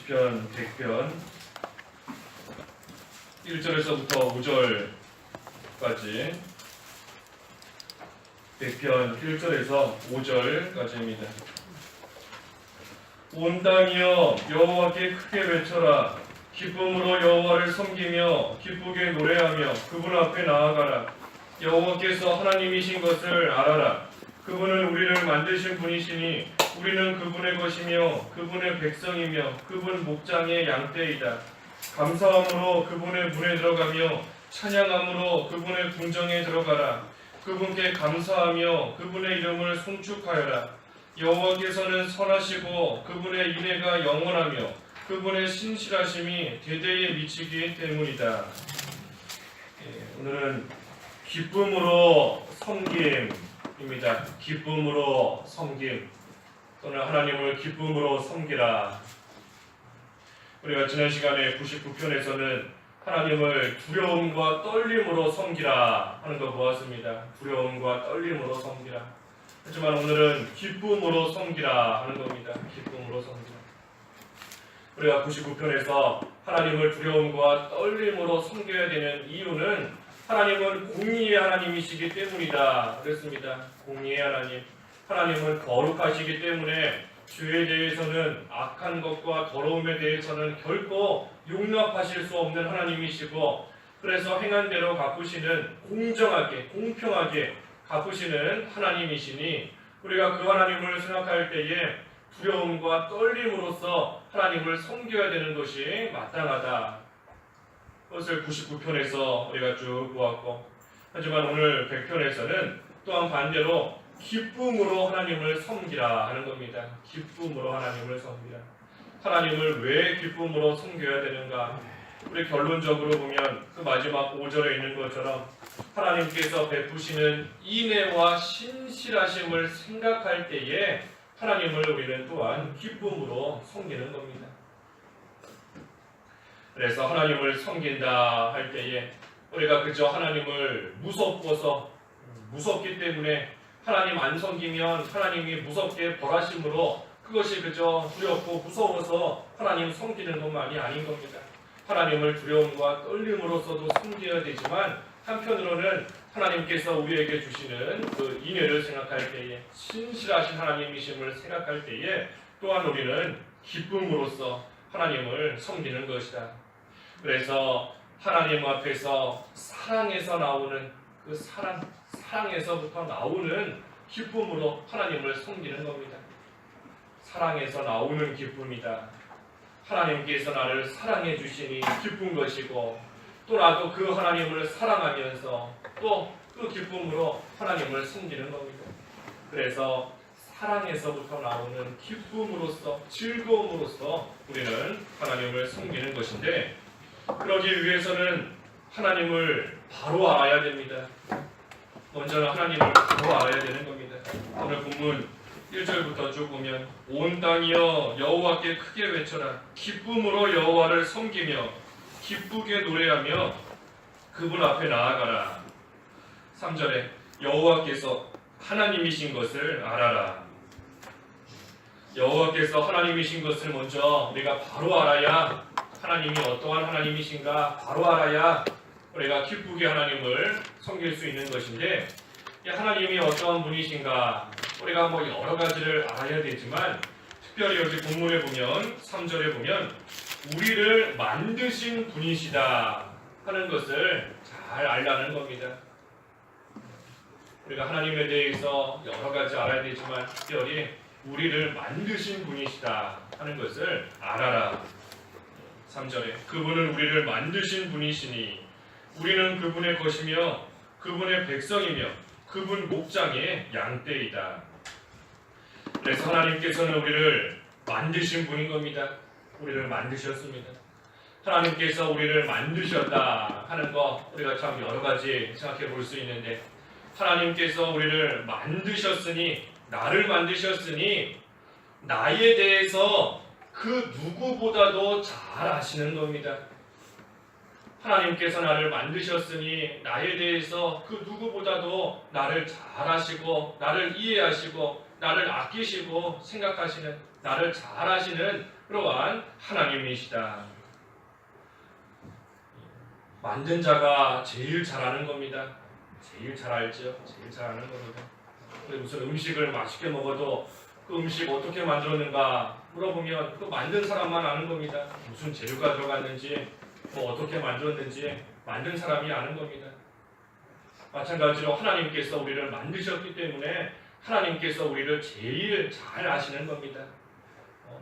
시편 100편 1절에서부터 5절까지 100편 1절에서 5절까지입니다. 온 땅이여 여호와께 크게 외쳐라. 기쁨으로 여호와를 섬기며 기쁘게 노래하며 그분 앞에 나아가라. 여호와께서 하나님이신 것을 알아라. 그분은 우리를 만드신 분이시니 우리는 그분의 것이며 그분의 백성이며 그분 목장의 양떼이다. 감사함으로 그분의 문에 들어가며 찬양함으로 그분의 궁정에 들어가라. 그분께 감사하며 그분의 이름을 송축하여라. 여호와께서는 선하시고 그분의 인애가 영원하며 그분의 신실하심이 대대에 미치기 때문이다. 오늘은 기쁨으로 섬김입니다. 기쁨으로 섬김 또는 하나님을 기쁨으로 섬기라. 우리가 지난 시간에 99편에서는 하나님을 두려움과 떨림으로 섬기라 하는 거 보았습니다. 두려움과 떨림으로 섬기라. 하지만 오늘은 기쁨으로 섬기라 하는 겁니다. 기쁨으로 섬기라. 우리가 99편에서 하나님을 두려움과 떨림으로 섬겨야 되는 이유는 하나님은 공의의 하나님이시기 때문이다 그랬습니다. 공의의 하나님. 하나님은 거룩하시기 때문에 죄에 대해서는 악한 것과 더러움에 대해서는 결코 용납하실 수 없는 하나님이시고, 그래서 행한 대로 갚으시는, 공정하게 공평하게 갚으시는 하나님이시니 우리가 그 하나님을 생각할 때에 두려움과 떨림으로써 하나님을 섬겨야 되는 것이 마땅하다. 그것을 99편에서 우리가 쭉 보았고, 하지만 오늘 100편에서는 또한 반대로 기쁨으로 하나님을 섬기라 하는 겁니다. 기쁨으로 하나님을 섬기라. 하나님을 왜 기쁨으로 섬겨야 되는가? 우리 결론적으로 보면 그 마지막 5절에 있는 것처럼 하나님께서 베푸시는 인애와 신실하심을 생각할 때에 하나님을 우리는 또한 기쁨으로 섬기는 겁니다. 그래서 하나님을 섬긴다 할 때에 우리가 그저 하나님을 무섭기 때문에 하나님 안 섬기면 하나님이 무섭게 벌하심으로 그것이 그저 두렵고 무서워서 하나님 섬기는 것만이 아닌 겁니다. 하나님을 두려움과 떨림으로서도 섬겨야 되지만 한편으로는 하나님께서 우리에게 주시는 그 인애를 생각할 때에, 신실하신 하나님이심을 생각할 때에 또한 우리는 기쁨으로써 하나님을 섬기는 것이다. 그래서 하나님 앞에서 사랑에서 나오는 그 사랑에서부터 나오는 기쁨으로 하나님을 섬기는 겁니다. 사랑에서 나오는 기쁨이다. 하나님께서 나를 사랑해 주시니 기쁜 것이고, 또 나도 그 하나님을 사랑하면서 또 그 기쁨으로 하나님을 섬기는 겁니다. 그래서 사랑에서부터 나오는 기쁨으로써, 즐거움으로써 우리는 하나님을 섬기는 것인데, 그러기 위해서는 하나님을 바로 알아야 됩니다. 먼저는 하나님을 바로 알아야 되는 겁니다. 오늘 본문 1절부터 쭉 보면 온 땅이여 여호와께 크게 외쳐라. 기쁨으로 여호와를 섬기며 기쁘게 노래하며 그분 앞에 나아가라. 3절에 여호와께서 하나님이신 것을 알아라. 여호와께서 하나님이신 것을 먼저 우리가 바로 알아야, 하나님이 어떠한 하나님이신가 바로 알아야 우리가 기쁘게 하나님을 섬길 수 있는 것인데, 하나님이 어떠한 분이신가 우리가 여러 가지를 알아야 되지만, 특별히 여기 본문에 보면 3절에 보면 우리를 만드신 분이시다 하는 것을 잘 알라는 겁니다. 우리가 하나님에 대해서 여러 가지 알아야 되지만 특별히 우리를 만드신 분이시다 하는 것을 알아라. 3절에 그분은 우리를 만드신 분이시니 우리는 그분의 것이며 그분의 백성이며 그분 목장의 양떼이다. 그래서 하나님께서는 우리를 만드신 분인 겁니다. 우리를 만드셨습니다. 하나님께서 우리를 만드셨다 하는 거 우리가 참 여러 가지 생각해 볼 수 있는데, 하나님께서 우리를 만드셨으니, 나를 만드셨으니 나에 대해서 그 누구보다도 잘 아시는 겁니다. 하나님께서 나를 만드셨으니 나에 대해서 그 누구보다도 나를 잘 아시고 나를 이해하시고 나를 아끼시고 생각하시는, 나를 잘 아시는 그러한 하나님이시다. 만든 자가 제일 잘 아는 겁니다. 제일 잘 알죠. 제일 잘 아는 겁니다. 무슨 음식을 맛있게 먹어도 그 음식 어떻게 만들었는가 물어보면 그 만든 사람만 아는 겁니다. 무슨 재료가 들어갔는지, 뭐 어떻게 만들었는지 만든 사람이 아는 겁니다. 마찬가지로 하나님께서 우리를 만드셨기 때문에 하나님께서 우리를 제일 잘 아시는 겁니다.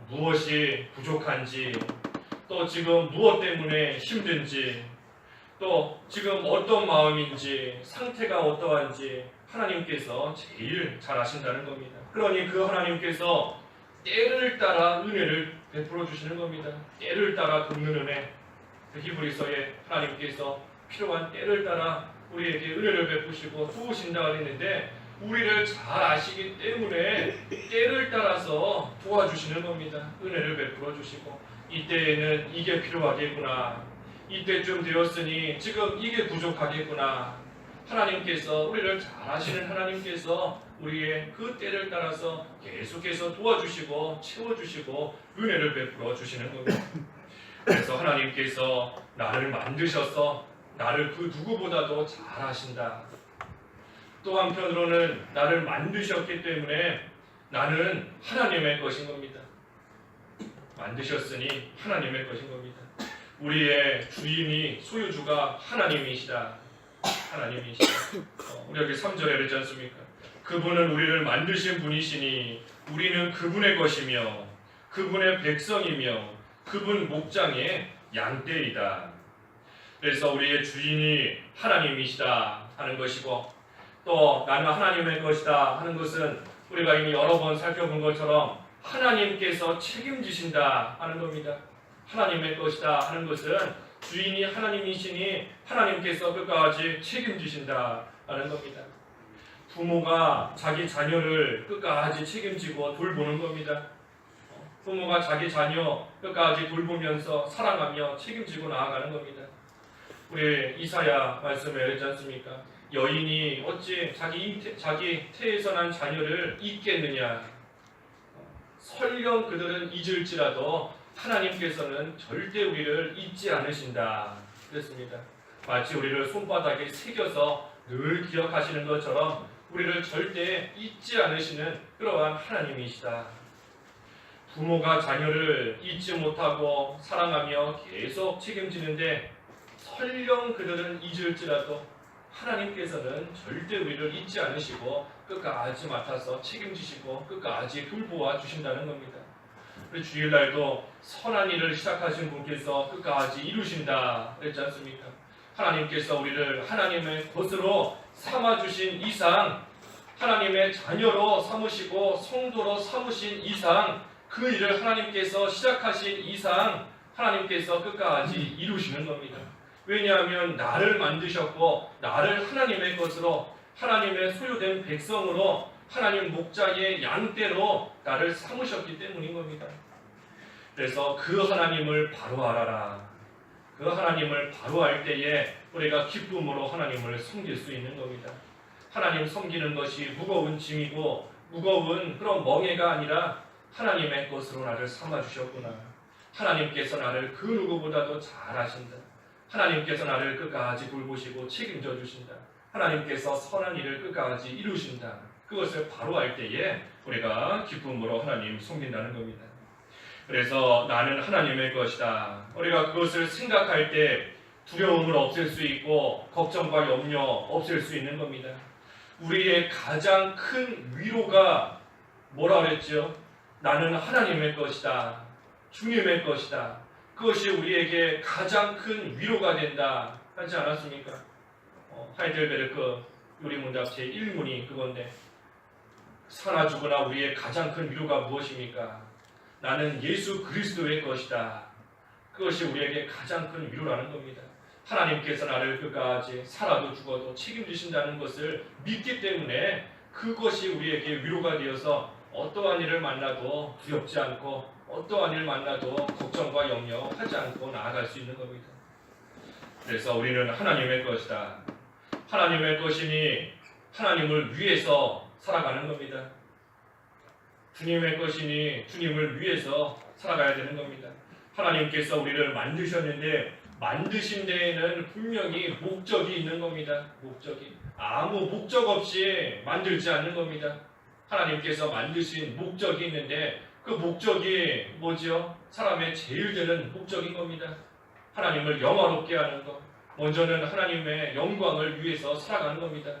무엇이 부족한지, 또 지금 무엇 때문에 힘든지, 또 지금 어떤 마음인지, 상태가 어떠한지 하나님께서 제일 잘 아신다는 겁니다. 그러니 그 하나님께서 때를 따라 은혜를 베풀어 주시는 겁니다. 때를 따라 돕는 은혜. 그 히브리서에 하나님께서 필요한 때를 따라 우리에게 은혜를 베푸시고 도우신다 그랬는데, 우리를 잘 아시기 때문에 때를 따라서 도와주시는 겁니다. 은혜를 베풀어 주시고, 이때에는 이게 필요하겠구나, 이때쯤 되었으니 지금 이게 부족하겠구나. 하나님께서, 우리를 잘 아시는 하나님께서 우리의 그 때를 따라서 계속해서 도와주시고 채워주시고 은혜를 베풀어 주시는 겁니다. 그래서 하나님께서 나를 만드셔서 나를 그 누구보다도 잘 아신다. 또 한편으로는 나를 만드셨기 때문에 나는 하나님의 것인 겁니다. 만드셨으니 하나님의 것인 겁니다. 우리의 주인이, 소유주가 하나님이시다. 하나님이시다. 우리 여기 3절에 그랬지 않습니까? 그분은 우리를 만드신 분이시니 우리는 그분의 것이며 그분의 백성이며 그분 목장의 양떼이다. 그래서 우리의 주인이 하나님이시다 하는 것이고, 또 나는 하나님의 것이다 하는 것은 우리가 이미 여러 번 살펴본 것처럼 하나님께서 책임지신다 하는 겁니다. 하나님의 것이다 하는 것은 주인이 하나님이시니 하나님께서 끝까지 책임지신다 하는 겁니다. 부모가 자기 자녀를 끝까지 책임지고 돌보는 겁니다. 부모가 자기 자녀 끝까지 돌보면서 사랑하며 책임지고 나아가는 겁니다. 우리 이사야 말씀에 그랬지 않습니까? 여인이 어찌 자기 태에서 난 자녀를 잊겠느냐. 설령 그들은 잊을지라도 하나님께서는 절대 우리를 잊지 않으신다. 그랬습니다. 마치 우리를 손바닥에 새겨서 늘 기억하시는 것처럼 우리를 절대 잊지 않으시는 그러한 하나님이시다. 부모가 자녀를 잊지 못하고 사랑하며 계속 책임지는데 설령 그들은 잊을지라도 하나님께서는 절대 우리를 잊지 않으시고 끝까지 맡아서 책임지시고 끝까지 돌보아 주신다는 겁니다. 우리 주일날도 선한 일을 시작하신 분께서 끝까지 이루신다 그랬지 않습니까? 하나님께서 우리를 하나님의 것으로 삼아주신 이상, 하나님의 자녀로 삼으시고 성도로 삼으신 이상, 그 일을 하나님께서 시작하신 이상 하나님께서 끝까지 이루시는 겁니다. 왜냐하면 나를 만드셨고 나를 하나님의 것으로, 하나님의 소유된 백성으로, 하나님 목자의 양떼로 나를 삼으셨기 때문인 겁니다. 그래서 그 하나님을 바로 알아라. 그 하나님을 바로 알 때에 우리가 기쁨으로 하나님을 섬길 수 있는 겁니다. 하나님 섬기는 것이 무거운 짐이고 무거운 그런 멍해가 아니라 하나님의 것으로 나를 삼아주셨구나. 하나님께서 나를 그 누구보다도 잘 아신다. 하나님께서 나를 끝까지 돌보시고 책임져 주신다. 하나님께서 선한 일을 끝까지 이루신다. 그것을 바로 알 때에 우리가 기쁨으로 하나님 섬긴다는 겁니다. 그래서 나는 하나님의 것이다. 우리가 그것을 생각할 때 두려움을 없앨 수 있고 걱정과 염려 없앨 수 있는 겁니다. 우리의 가장 큰 위로가 뭐라 그랬죠? 나는 하나님의 것이다. 주님의 것이다. 그것이 우리에게 가장 큰 위로가 된다 하지 않았습니까? 하이델베르크 요리문답 제1문이 그건데, 사나 죽으나 우리의 가장 큰 위로가 무엇입니까? 나는 예수 그리스도의 것이다. 그것이 우리에게 가장 큰 위로라는 겁니다. 하나님께서 나를 끝까지 살아도 죽어도 책임지신다는 것을 믿기 때문에 그것이 우리에게 위로가 되어서 어떠한 일을 만나도 두렵지 않고 어떠한 일을 만나도 걱정과 염려하지 않고 나아갈 수 있는 겁니다. 그래서 우리는 하나님의 것이다. 하나님의 것이니 하나님을 위해서 살아가는 겁니다. 주님의 것이니 주님을 위해서 살아가야 되는 겁니다. 하나님께서 우리를 만드셨는데 만드신 데에는 분명히 목적이 있는 겁니다. 목적이 아무 목적 없이 만들지 않는 겁니다. 하나님께서 만드신 목적이 있는데 그 목적이 뭐지요? 사람의 제일 되는 목적인 겁니다. 하나님을 영화롭게 하는 것. 먼저는 하나님의 영광을 위해서 살아가는 겁니다.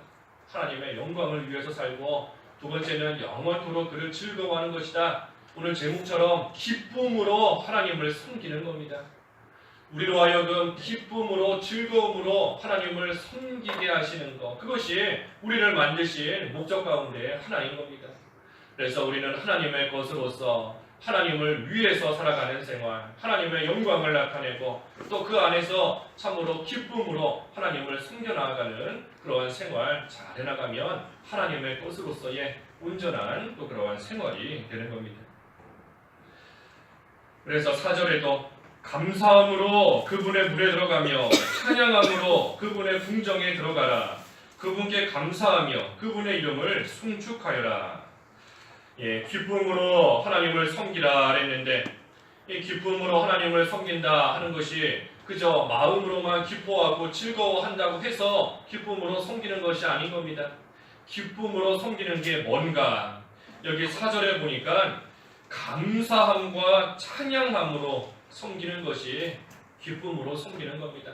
하나님의 영광을 위해서 살고 두 번째는 영원토록 그를 즐거워하는 것이다. 오늘 제목처럼 기쁨으로 하나님을 섬기는 겁니다. 우리로 하여금 기쁨으로 즐거움으로 하나님을 섬기게 하시는 것, 그것이 우리를 만드신 목적 가운데 하나인 겁니다. 그래서 우리는 하나님의 것으로서 하나님을 위해서 살아가는 생활, 하나님의 영광을 나타내고 또 그 안에서 참으로 기쁨으로 하나님을 섬겨나가는 그러한 생활 잘 해나가면 하나님의 것으로서의 온전한 또 그러한 생활이 되는 겁니다. 그래서 4절에도 감사함으로 그분의 물에 들어가며 찬양함으로 그분의 궁정에 들어가라. 그분께 감사하며 그분의 이름을 송축하여라. 기쁨으로 하나님을 섬기라 했는데 이 기쁨으로 하나님을 섬긴다 하는 것이 그저 마음으로만 기뻐하고 즐거워한다고 해서 기쁨으로 섬기는 것이 아닌 겁니다. 기쁨으로 섬기는 게 뭔가? 여기 4절에 보니까 감사함과 찬양함으로 섬기는 것이 기쁨으로 섬기는 겁니다.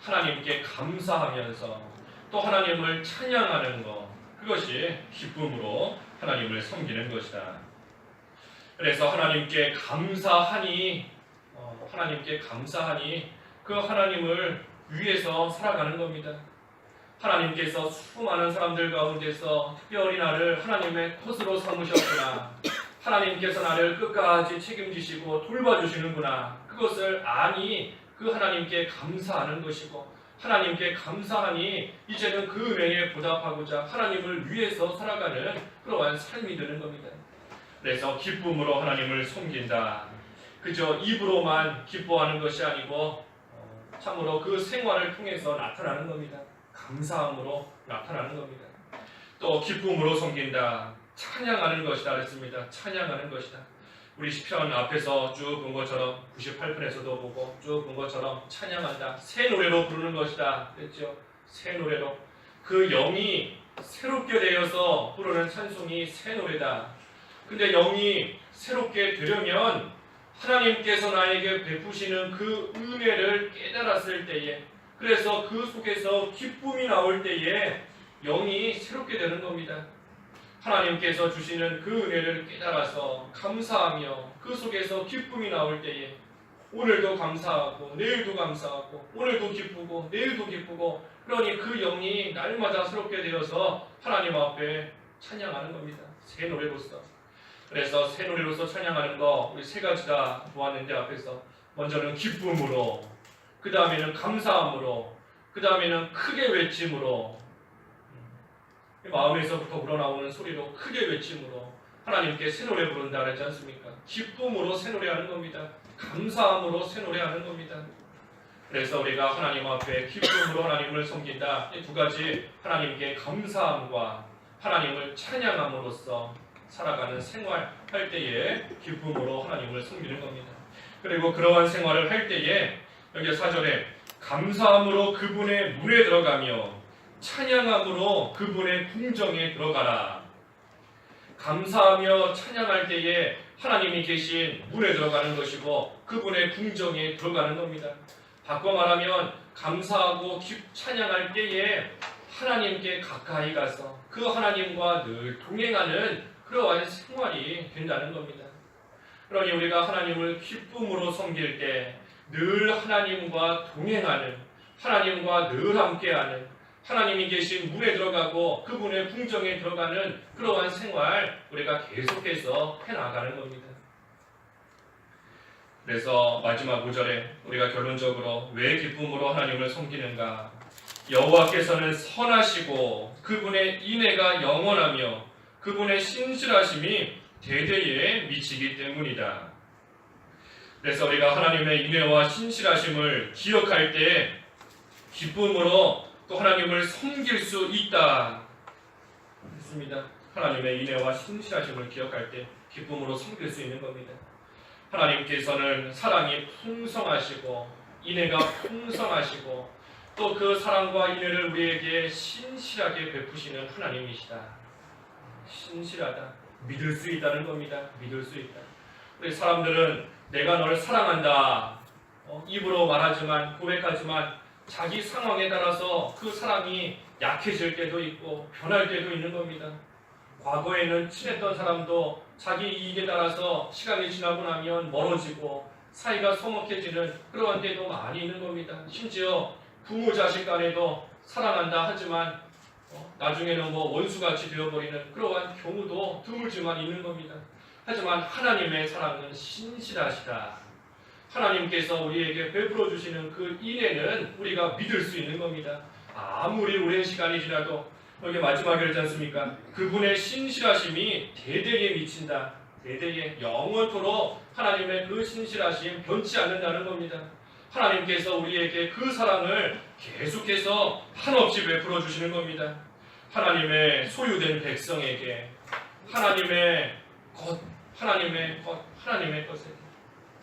하나님께 감사하면서 또 하나님을 찬양하는 것, 그것이 기쁨으로 하나님을 섬기는 것이다. 그래서 하나님께 감사하니 그 하나님을 위해서 살아가는 겁니다. 하나님께서 수많은 사람들 가운데서 특별히 나를 하나님의 것으로 삼으셨구나. 하나님께서 나를 끝까지 책임지시고 돌봐주시는구나. 그것을 아니 그 하나님께 감사하는 것이고 하나님께 감사하니 이제는 그 은혜에 보답하고자 하나님을 위해서 살아가는 그러한 삶이 되는 겁니다. 그래서 기쁨으로 하나님을 섬긴다. 그저 입으로만 기뻐하는 것이 아니고 참으로 그 생활을 통해서 나타나는 겁니다. 감사함으로 나타나는 겁니다. 또 기쁨으로 섬긴다. 찬양하는 것이다 그랬습니다. 찬양하는 것이다. 우리 시편 앞에서 쭉 본 것처럼 98편에서도 보고 쭉 본 것처럼 찬양한다. 새 노래로 부르는 것이다 그랬죠. 새 노래로 그 영이 새롭게 되어서 부르는 찬송이 새 노래다. 근데 영이 새롭게 되려면 하나님께서 나에게 베푸시는 그 은혜를 깨달았을 때에, 그래서 그 속에서 기쁨이 나올 때에 영이 새롭게 되는 겁니다. 하나님께서 주시는 그 은혜를 깨달아서 감사하며 그 속에서 기쁨이 나올 때에 오늘도 감사하고 내일도 감사하고 오늘도 기쁘고 내일도 기쁘고, 그러니 그 영이 날마다 새롭게 되어서 하나님 앞에 찬양하는 겁니다. 새 노래로서. 그래서 새 노래로서 찬양하는 거 우리 세 가지다 보았는데 앞에서 먼저는 기쁨으로, 그 다음에는 감사함으로, 그 다음에는 크게 외침으로, 마음에서부터 우러나오는 소리로 크게 외침으로 하나님께 새 노래 부른다 그랬지 않습니까? 기쁨으로 새 노래하는 겁니다. 감사함으로 새 노래하는 겁니다. 그래서 우리가 하나님 앞에 기쁨으로 하나님을 섬긴다. 이 두 가지 하나님께 감사함과 하나님을 찬양함으로써 살아가는 생활 할 때에 기쁨으로 하나님을 섬기는 겁니다. 그리고 그러한 생활을 할 때에 여기 4절에 감사함으로 그분의 문에 들어가며 찬양함으로 그분의 궁정에 들어가라. 감사하며 찬양할 때에 하나님이 계신 문에 들어가는 것이고 그분의 궁정에 들어가는 겁니다. 바꿔 말하면 감사하고 찬양할 때에 하나님께 가까이 가서 그 하나님과 늘 동행하는 그러한 생활이 된다는 겁니다. 그러니 우리가 하나님을 기쁨으로 섬길 때 늘 하나님과 동행하는, 하나님과 늘 함께하는, 하나님이 계신 문에 들어가고 그분의 궁정에 들어가는 그러한 생활 우리가 계속해서 해나가는 겁니다. 그래서 마지막 5절에 우리가 결론적으로 왜 기쁨으로 하나님을 섬기는가? 여호와께서는 선하시고 그분의 인애가 영원하며 그분의 신실하심이 대대에 미치기 때문이다. 그래서 우리가 하나님의 인애와 신실하심을 기억할 때 기쁨으로 또 하나님을 섬길 수 있다 했습니다. 하나님의 인애와 신실하심을 기억할 때 기쁨으로 섬길 수 있는 겁니다. 하나님께서는 사랑이 풍성하시고 인애가 풍성하시고 또 그 사랑과 인애를 우리에게 신실하게 베푸시는 하나님이시다. 신실하다. 믿을 수 있다는 겁니다. 믿을 수 있다. 우리 사람들은 내가 너를 사랑한다. 입으로 말하지만 고백하지만 자기 상황에 따라서 그 사랑이 약해질 때도 있고 변할 때도 있는 겁니다. 과거에는 친했던 사람도 자기 이익에 따라서 시간이 지나고 나면 멀어지고 사이가 서먹해지는 그러한 때도 많이 있는 겁니다. 심지어 부모 자식 간에도 사랑한다 하지만 나중에는 원수같이 되어버리는 그러한 경우도 드물지만 있는 겁니다. 하지만 하나님의 사랑은 신실하시다. 하나님께서 우리에게 베풀어 주시는 그 인애는 우리가 믿을 수 있는 겁니다. 아무리 오랜 시간이 지나도 여기 마지막에 그러지 않습니까? 그분의 신실하심이 대대에 미친다. 대대에 영원토록 하나님의 그 신실하심 변치 않는다는 겁니다. 하나님께서 우리에게 그 사랑을 계속해서 한없이 베풀어 주시는 겁니다. 하나님의 소유된 백성에게 하나님의 것에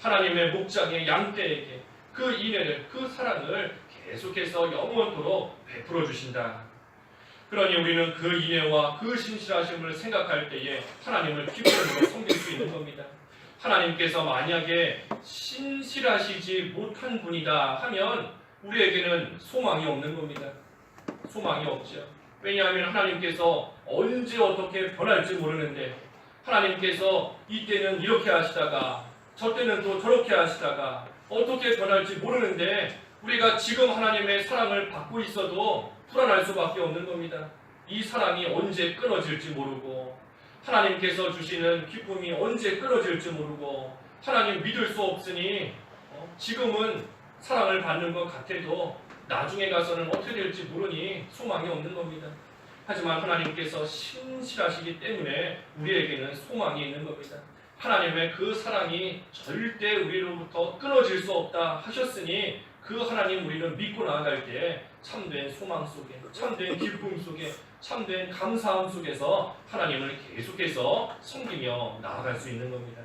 하나님의 목장의 양떼에게 그 인애를 그 사랑을 계속해서 영원토록 베풀어 주신다. 그러니 우리는 그 인애와 그 신실하심을 생각할 때에 하나님을 기쁨으로 섬길 수 있는 겁니다. 하나님께서 만약에 신실하시지 못한 분이다 하면 우리에게는 소망이 없는 겁니다. 소망이 없죠. 왜냐하면 하나님께서 언제 어떻게 변할지 모르는데 하나님께서 이때는 이렇게 하시다가 저때는 또 저렇게 하시다가 어떻게 변할지 모르는데 우리가 지금 하나님의 사랑을 받고 있어도 불안할 수밖에 없는 겁니다. 이 사랑이 언제 끊어질지 모르고 하나님께서 주시는 기쁨이 언제 끊어질지 모르고 하나님 믿을 수 없으니 지금은 사랑을 받는 것 같아도 나중에 가서는 어떻게 될지 모르니 소망이 없는 겁니다. 하지만 하나님께서 신실하시기 때문에 우리에게는 소망이 있는 겁니다. 하나님의 그 사랑이 절대 우리로부터 끊어질 수 없다 하셨으니 그 하나님 우리는 믿고 나아갈 때 참된 소망 속에 참된 기쁨 속에 참된 감사함 속에서 하나님을 계속해서 섬기며 나아갈 수 있는 겁니다.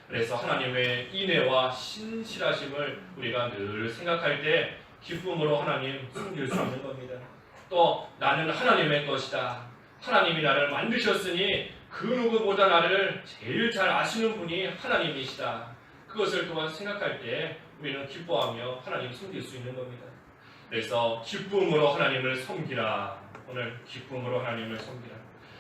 그래서 하나님의 인애와 신실하심을 우리가 늘 생각할 때 기쁨으로 하나님 섬길 수 있는 겁니다. 또 나는 하나님의 것이다. 하나님이 나를 만드셨으니 그 누구보다 나를 제일 잘 아시는 분이 하나님이시다. 그것을 또한 생각할 때 우리는 기뻐하며 하나님 섬길 수 있는 겁니다. 그래서 기쁨으로 하나님을 섬기라. 오늘 기쁨으로 하나님을 섬기라.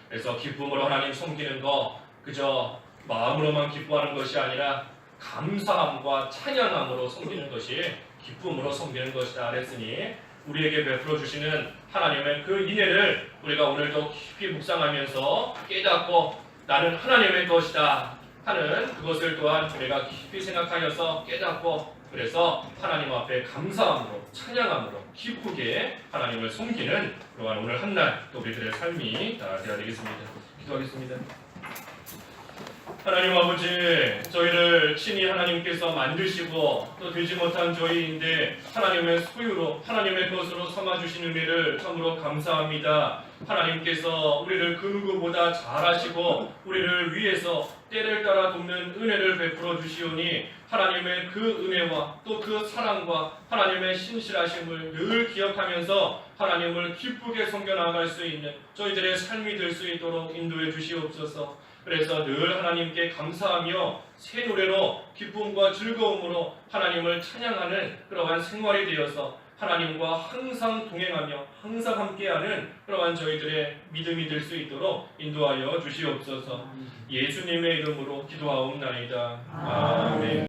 그래서 기쁨으로 하나님 섬기는 거 그저 마음으로만 기뻐하는 것이 아니라 감사함과 찬양함으로 섬기는 것이 기쁨으로 섬기는 것이다 그랬으니 우리에게 베풀어 주시는 하나님의 그 인애를 우리가 오늘도 깊이 묵상하면서 깨닫고 나는 하나님의 것이다 하는 그것을 또한 우리가 깊이 생각하여서 깨닫고 그래서 하나님 앞에 감사함으로 찬양함으로 기쁘게 하나님을 섬기는 그러한 오늘 한날 또 우리들의 삶이 되어야 되겠습니다. 기도하겠습니다. 하나님 아버지, 저희를 친히 하나님께서 만드시고 또 되지 못한 저희인데 하나님의 소유로 하나님의 것으로 삼아주신 은혜를 참으로 감사합니다. 하나님께서 우리를 그 누구보다 잘 아시고 우리를 위해서 때를 따라 돕는 은혜를 베풀어 주시오니 하나님의 그 은혜와 또 그 사랑과 하나님의 신실하심을 늘 기억하면서 하나님을 기쁘게 섬겨 나갈 수 있는 저희들의 삶이 될 수 있도록 인도해 주시옵소서. 그래서 늘 하나님께 감사하며 새 노래로 기쁨과 즐거움으로 하나님을 찬양하는 그러한 생활이 되어서 하나님과 항상 동행하며 항상 함께하는 그러한 저희들의 믿음이 될 수 있도록 인도하여 주시옵소서. 예수님의 이름으로 기도하옵나이다. 아멘.